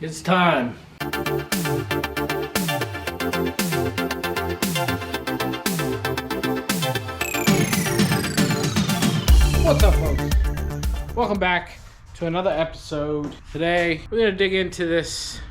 It's time. What's up, folks? Welcome back to another episode. Today, we're gonna dig into this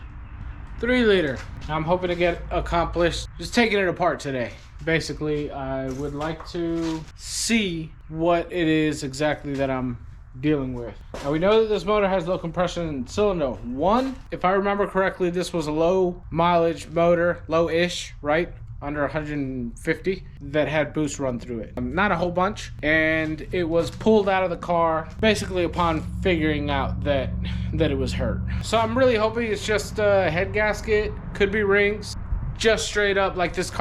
3-liter. I'm hoping to get accomplished just taking it apart today. Basically, I would like to see what it is exactly that I'm dealing with. Now, we know that this motor has low compression in cylinder 1. If I remember correctly, this was a low mileage motor, low-ish, right? Under 150, that had boost run through it. Not a whole bunch. And it was pulled out of the car basically upon figuring out that it was hurt. So I'm really hoping it's just a head gasket, could be rings. Just straight up, like this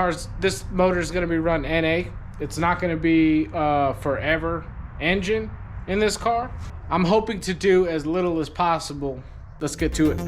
motor is gonna be run NA. It's not gonna be forever engine in this car. I'm hoping to do as little as possible. Let's get to it.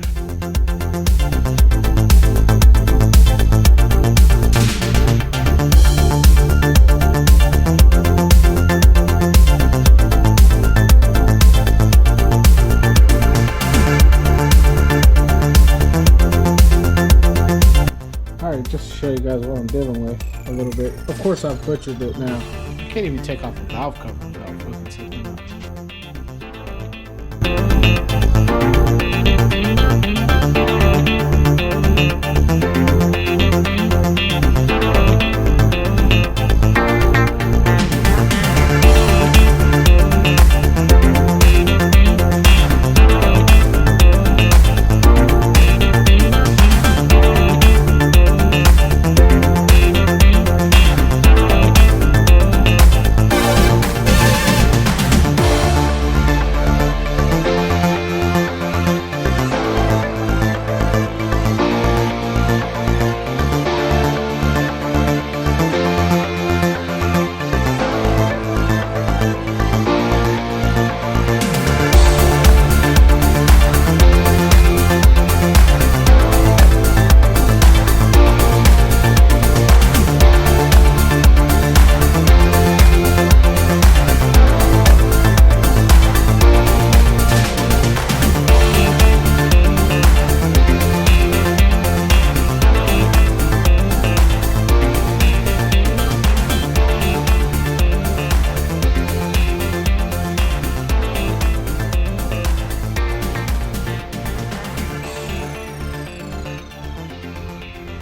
Alright, just to show you guys what I'm dealing with a little bit. Of course, I've butchered it now. I can't even take off the valve cover without fucking taking it off.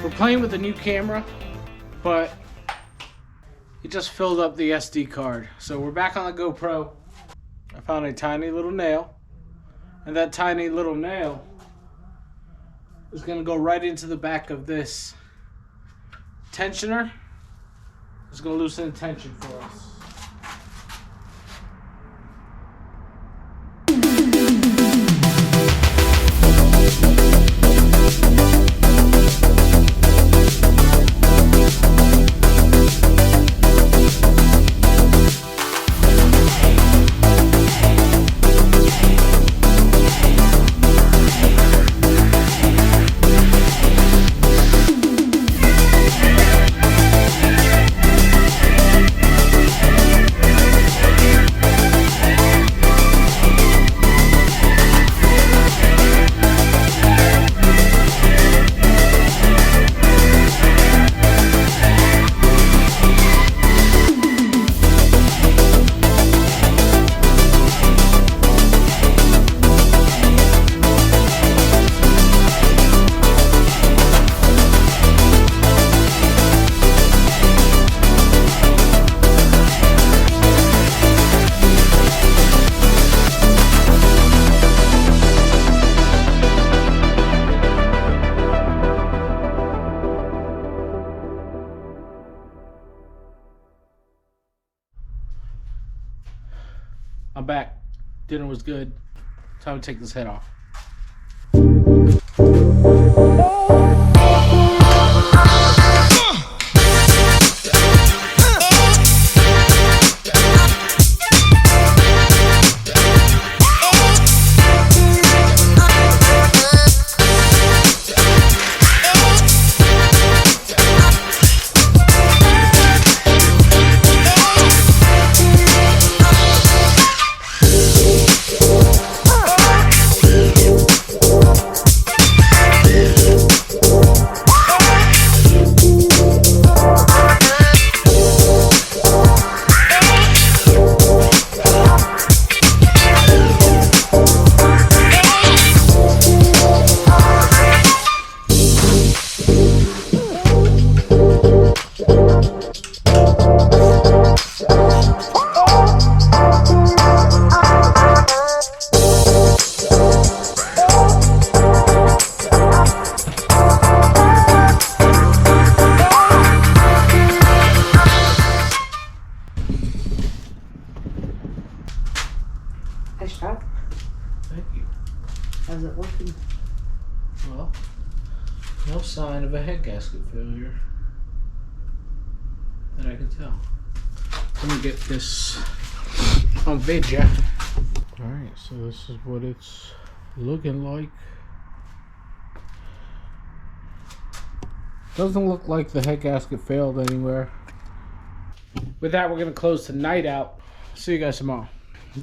We're playing with a new camera, but it just filled up the SD card. So we're back on the GoPro. I found a tiny little nail, and that tiny little nail is gonna go right into the back of this tensioner. It's gonna loosen the tension for us. I'm back. Dinner was good. Time to take this head off. Well, no sign of a head gasket failure that I can tell. Let me get this on video. Alright, so this is what it's looking like. Doesn't look like the head gasket failed anywhere. With that, we're going to close tonight out. See you guys tomorrow.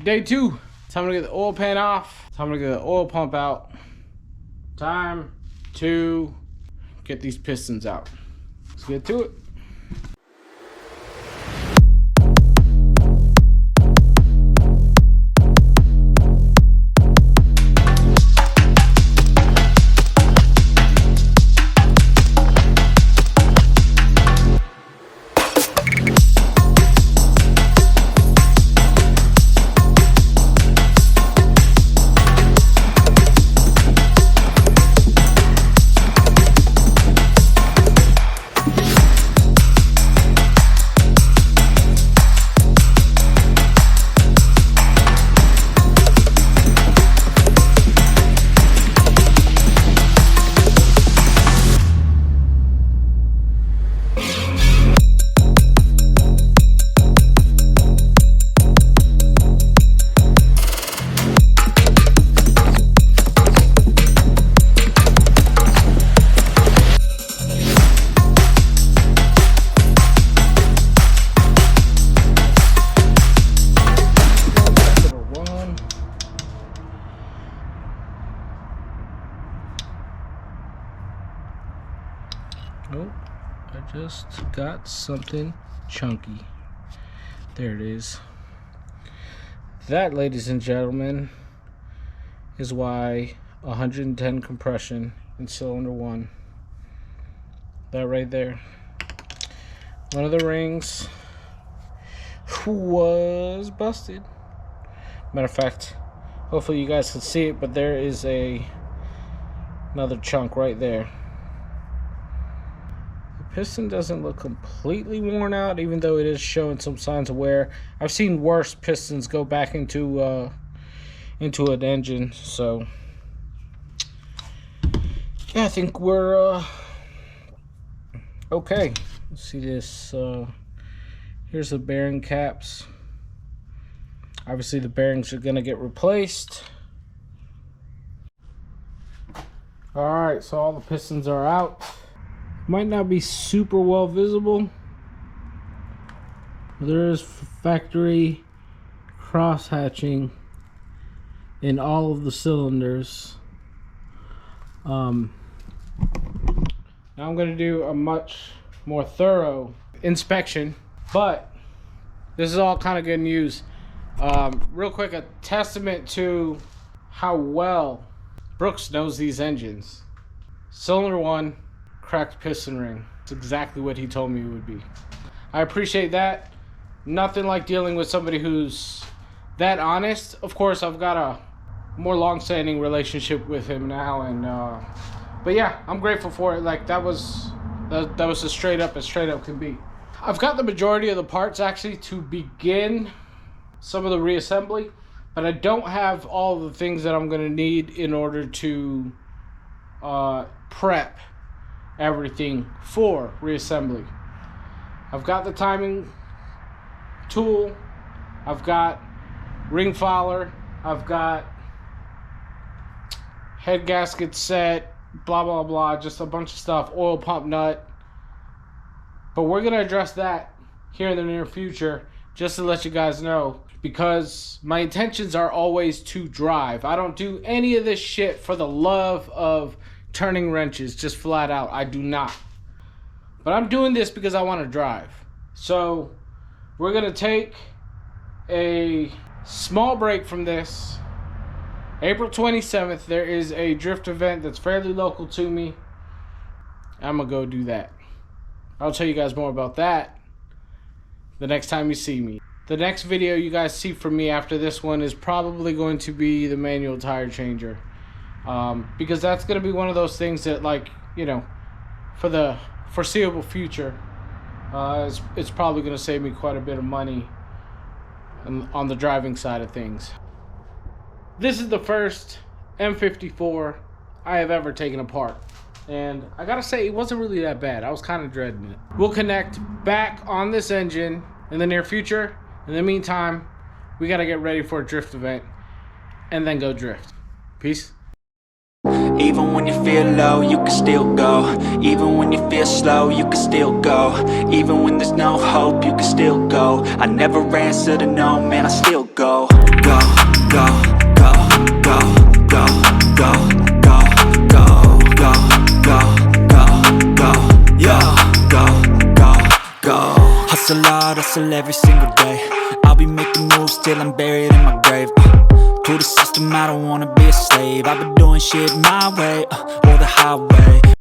Day 2. Time to get the oil pan off. Time to get the oil pump out. Time to get these pistons out. Let's get to it. Oh, I just got something chunky. There it is. That, ladies and gentlemen, is why 110 compression in cylinder 1. That right there. One of the rings was busted. Matter of fact, hopefully you guys can see it, but there is another chunk right there. Piston doesn't look completely worn out, even though it is showing some signs of wear. I've seen worse pistons go back into an engine, so yeah, I think we're okay. Let's see this. Here's the bearing caps. Obviously, the bearings are gonna get replaced. All right, so all the pistons are out. Might not be super well visible. There is factory cross hatching in all of the cylinders. Now I'm going to do a much more thorough inspection, but this is all kind of good news. Real quick, a testament to how well Brooks knows these engines. Cylinder 1. Cracked piston ring. It's exactly what he told me it would be. I appreciate that. Nothing like dealing with somebody who's that honest. Of course, I've got a more long-standing relationship with him now, and but yeah, I'm grateful for it. Like that was as straight up can be. I've got the majority of the parts actually to begin some of the reassembly, but I don't have all the things that I'm gonna need in order to prep everything for reassembly. I've got the timing tool, I've got ring filer, I've got head gasket set, blah blah blah, just a bunch of stuff, oil pump nut. But we're gonna address that here in the near future, just to let you guys know, because my intentions are always to drive. I don't do any of this shit for the love of turning wrenches, just flat out. I do not. But I'm doing this because I want to drive. So we're gonna take a small break from this. April 27th, there is a drift event that's fairly local to me. I'm gonna go do that. I'll tell you guys more about that the next time you see me. The next video you guys see from me after this one is probably going to be the manual tire changer. Because that's going to be one of those things that, like, you know, for the foreseeable future, it's probably going to save me quite a bit of money on the driving side of things. This is the first M54 I have ever taken apart. And I gotta say, it wasn't really that bad. I was kind of dreading it. We'll connect back on this engine in the near future. In the meantime, we gotta get ready for a drift event and then go drift. Peace. Even when you feel low, you can still go. Even when you feel slow, you can still go. Even when there's no hope, you can still go. I never answer to no, man, I still go. Go, go, go, go, go, go, go, go, go, go, go, go, yo, go, go, go. Hustle hard, hustle every single day. I'll be making moves till I'm buried in my grave. To the system, I don't wanna be a slave. I've been doing shit my way, or the highway.